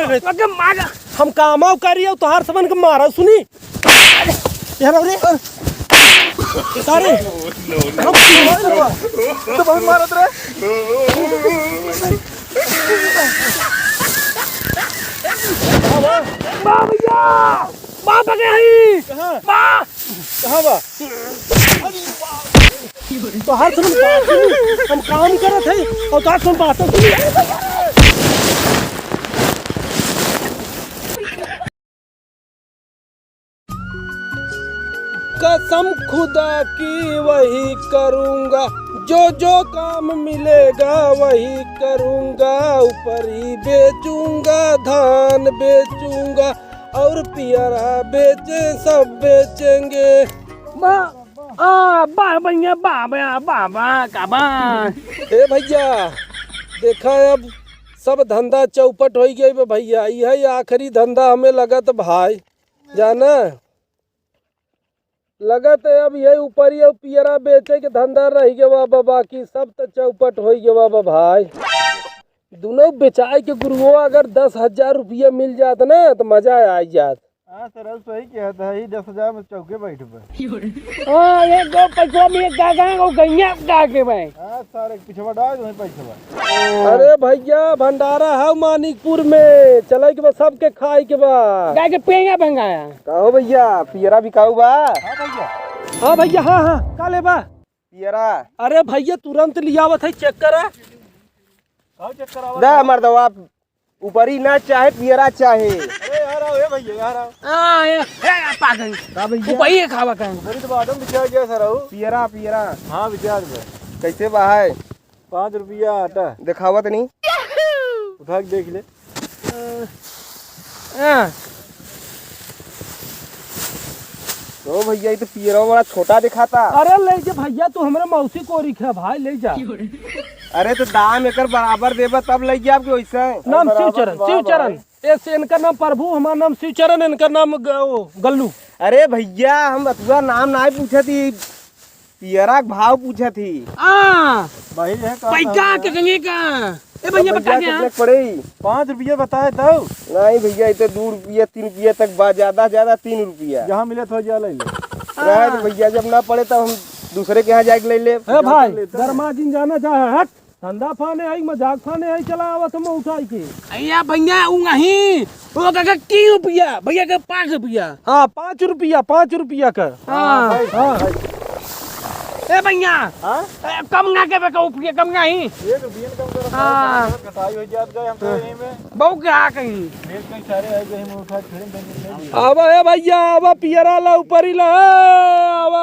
हम कामाव करिए तोहार समन के मारा सुनी यार रे सारे हम तो बहुत मारत रे मां भैया मां पकड़े हई मां कहां बा तो हर समय हम काम करत है और तो सुन बात सुनी कसम खुदा की वही करूंगा जो काम मिलेगा वही करूंगा ऊपर ही बेचूंगा धान बेचूंगा और पियरा बेचे सब बेचेंगे बाबा ए भैया देखा अब सब धंधा चौपट हो गई भैया यही आखिरी धंधा हमें लगत भाई जाना लगत है अब यही ऊपर ही पियरा बेचे के धंधा रह गया बाबा बाकी सब तो चौपट हो गया बाबा भाई दोनों बेचाए के गुरुओं अगर 10,000 रुपया मिल जात ना तो मजा आ जात। हाँ सर सही कहता है 10,000 में चौके बैठ पे हाँ ये दो पैसों में एक गागा को गैया गाके भाई हाँ सर एक पिछवा डाल दो पैसवा। अरे भैया भंडारा है मानिकपुर में चले के बाद सबके खाए के बाद गाय के पेंगा भंगाया कहो भैया पियरा बिकाऊ बा। हाँ भैया हाँ का ले बा पियरा। अरे भैया तुरंत लियावत है चेक करा चेक करावा दा मर्दवा ऊपर ही ना चाहे पियरा चाहे। अरे यार आओ ए भैया यार आओ हां ये पागल का भैया ऊपर ही खावा का बड़ी तो बादम बिचार गया सर आओ पियरा हां बिचार दे कैसे बा है 5 रुपया आटा दिखावत नहीं उठा के देख ले। तो भैया ये तो पियरा बड़ा छोटा दिखाता। अरे ले जा भैया तू हमारे मौसी को रिखा भाई ले जा। अरे तो दाम एकर बराबर देबा तब ले जा आपके वैसे। नाम शिवचरण ऐसे इनका नाम प्रभु हमारा नाम शिवचरण इनका नाम गल्लू। अरे भैया हम अतुआ नाम ना पूछे थी पियरा का भाव पूछे थी। भाई पैसा कितने का ए भैया बता के पड़े 5 रुपया बताए तो नहीं भैया ये तो 2 रुपया 3 रुपया तक बा ज्यादा 3 रुपया जहाँ मिले थोड़ा ज्यादा ले ले तो भैया जब ना पड़े तब हम दूसरे के यहाँ जाके ले ले भाई दरमा दिन जाना चाहे हट धंधा फाने आई मजाक फाने आई चला आवा तुम उठाई के अय्या भैया नहीं वो का 3 रुपया भैया का 5 रुपया हाँ 5 रुपया का हाँ ए भैया कम ना के बेका रुपया कम ना ही 1 रुपया कम करो हां कटाई हो जात गए हम तो यहीं में बहु क्या कहीं मेल कहीं सारे आए गए हम उठा खड़े देंगे। अब ए भैया अब पियरा ला ऊपर ही ला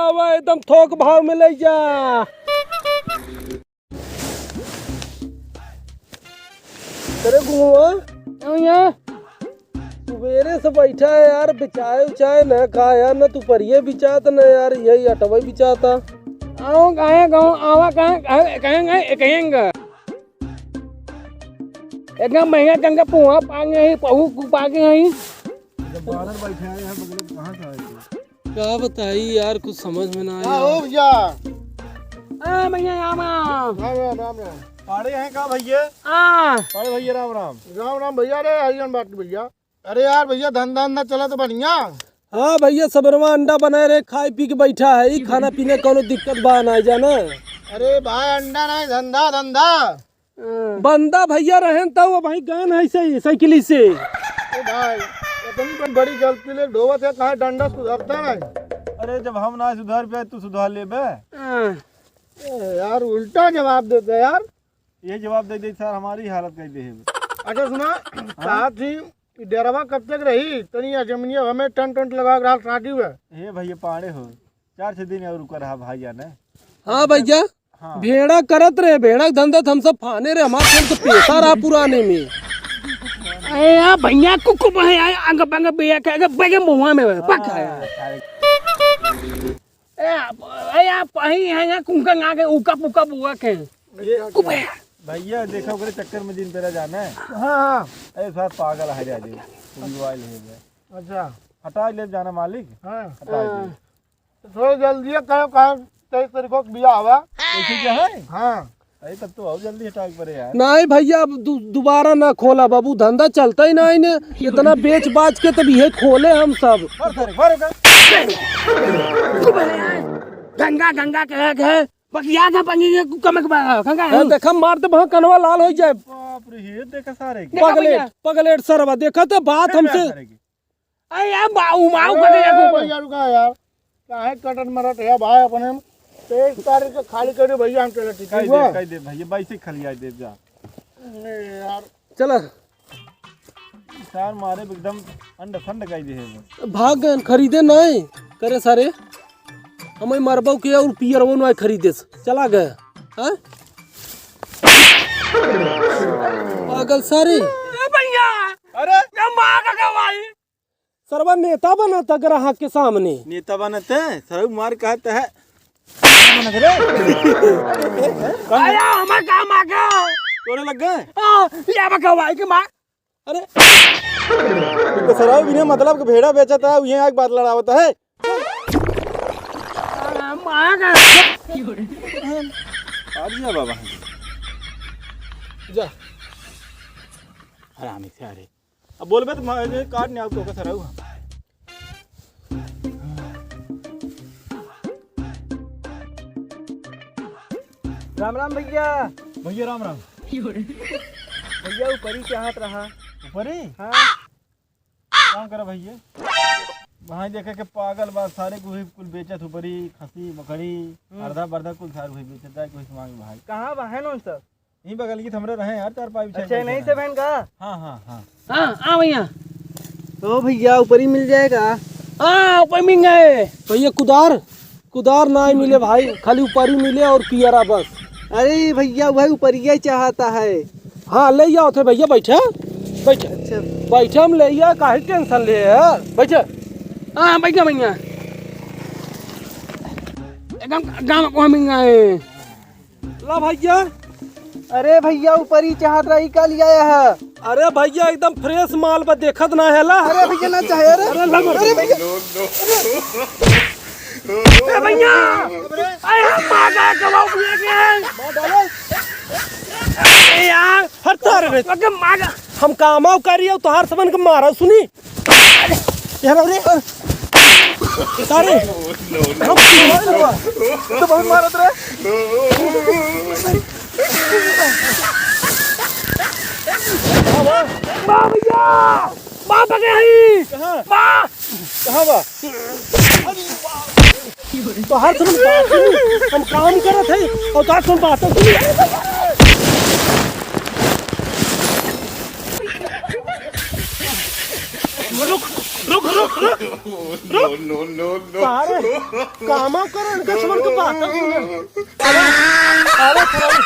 अब एकदम थोक भाव में ले जा। तेरे गुआ सुबेरे से बैठा है यार बिचाए उचाए न खाया न तू परिये बिचात न यार यही अटवाई बिचाता आओ कहे गाँव आवा कहेंगे एकदम महंगा टंगा पुआ पागे है पहू पागे है जब बाहर बैठे हैं यहाँ बगल कहाँ से आए क्या बताई यार कुछ समझ में ना आया। ओ भैया भैया राम पाड़े हैं का भैया पाड़े भैया राम भैया रे हरियन बात भैया। अरे यार भैया धंधा चला तो बढ़िया। हाँ भैया सबरमा अंडा बनाए रहे खाए पी के बैठा है खाना पीने कोनो दिक्कत बा ना जाना। अरे भाई अंडा नहीं धंधा बंदा भैया रहे तब भाई गन है सही साइकिल से भाई इतनी बड़ी गलती ले ढोवत है कहाँ डंडा सुधरता है। अरे जब हम ना सुधार पे तू सुधार ले बे यार उल्टा जवाब देते यार ये जवाब दे दे सर हमारी हालत कर दे। अच्छा सुना साथ ही डेरवा कब तक रही तनी जमीनिया हमें टन लगा रहा काटी हुआ हे भैया पाड़े हो 4-6 दिन और रुका रहा भाई जाने। हाँ भैया हाँ। भेड़ा करत रहे भेड़ा धंधा हम सब फाने रहे हमारे तो पैसा रहा पुराने में भैया कुकु अंग बंग बिया के बेगे मुंह में पका पही है कुंका ना के उका पुका बुआ के भैया देखो करे चक्कर में दिन पेरा जाना है। हाँ अरे सर पागल है जा जी मोबाइल है। अच्छा हटा ले जाना मालिक। हाँ हटा थोड़ा जल्दी करो कहाँ 23 तारीख को बिया आवा ऐसे क्या है। हाँ अरे तब तो आओ जल्दी हटाक पड़े यार। नहीं भैया अब दोबारा ना खोला बाबू, धंधा चलता ही नहीं ने, इतना बेच बाच के तब ये खोले हम सब। गंगा गंगा कह बकिया था पंगी के कमक गंगा हाँ, देखा मारते वहाँ कनवा लाल हो जाए। बाप रे ये देखा सारे पगलेट सरवा देखा तो बात हमसे। अरे यार बाऊ माऊ कर भैया रुका यार, काहे कटन मरत है भाई अपने 23 तारीख के खाली करे भैया हम चले ठीक है कह दे भैया 22 खाली आ दे जा यार। चला चार मारे एकदम अंड फंड कह दे भाग गए खरीदे नहीं करे सारे, हमें मरबो के और पियरबो नहीं खरीदे चला गए। हाँ पागल सारे भैया। अरे माँ का गवाई सरवा नेता बनाता ग्राहक के सामने। नेता बनते सर मार कहते है आया हमार काम आ गया तोड़े लग गए। हां ये बकवाई के माँ। अरे तो सराव बिना मतलब के भेड़ा बेचता है ये एक बात लड़ावता है माँ का आ गया बाबा जा आराम से। अरे अब बोल बे तो काट नहीं आओ तो सराव। राम राम भैया। भैया राम राम। भैया ऊपर ही चाहत रहा। ऊपर ही हाँ काम करा भैया वहाँ देखे के पागल बात सारे कुल बेचत ऊपर ही खसी बकरी अर्धा बर्धा कुल सारे हुई बेचत है कुछ मांग भाई। कहाँ बहन हो सब? यहीं बगल की हमरे रहे यार 4-5। अच्छा नहीं से बहन का। हाँ हाँ हाँ हां आ भैया तो भैया ऊपर ही मिल जाएगा। हां ऊपर मिल गए भैया कुदार ना ही मिले भाई, खाली ऊपर ही मिले और पियरा बस। अरे भैया भाई ऊपर ही चाहता है। हाँ ले आओ थे भैया, बैठे बैठे अच्छा बैठे हम ले आ, काहे टेंशन ले है बैठे। हां भैया भैया एकदम गांव को मिल गए। ला भैया। अरे भैया ऊपर ही चाहत रही का लिया है। अरे भैया एकदम फ्रेश माल बा, देखत ना है ला। अरे भैया ना चाहे। अरे भैया ए भैया आया माँ का गवाऊ पिए के ए यार हर तार रे अगे माँ का हम कामाव करियो तोहार सबन के मारा सुनी यार। अरे सारे हम तो बहुत मारत रहे। माँ भैया माँ बगे ही माँ कहाँ बा तोहार सबन बात सुनी, हम काम करत है और तोहार सबन बात सुनी। रुक सारे कामाव कर इनका सबन के बात सुनी। अरे खराब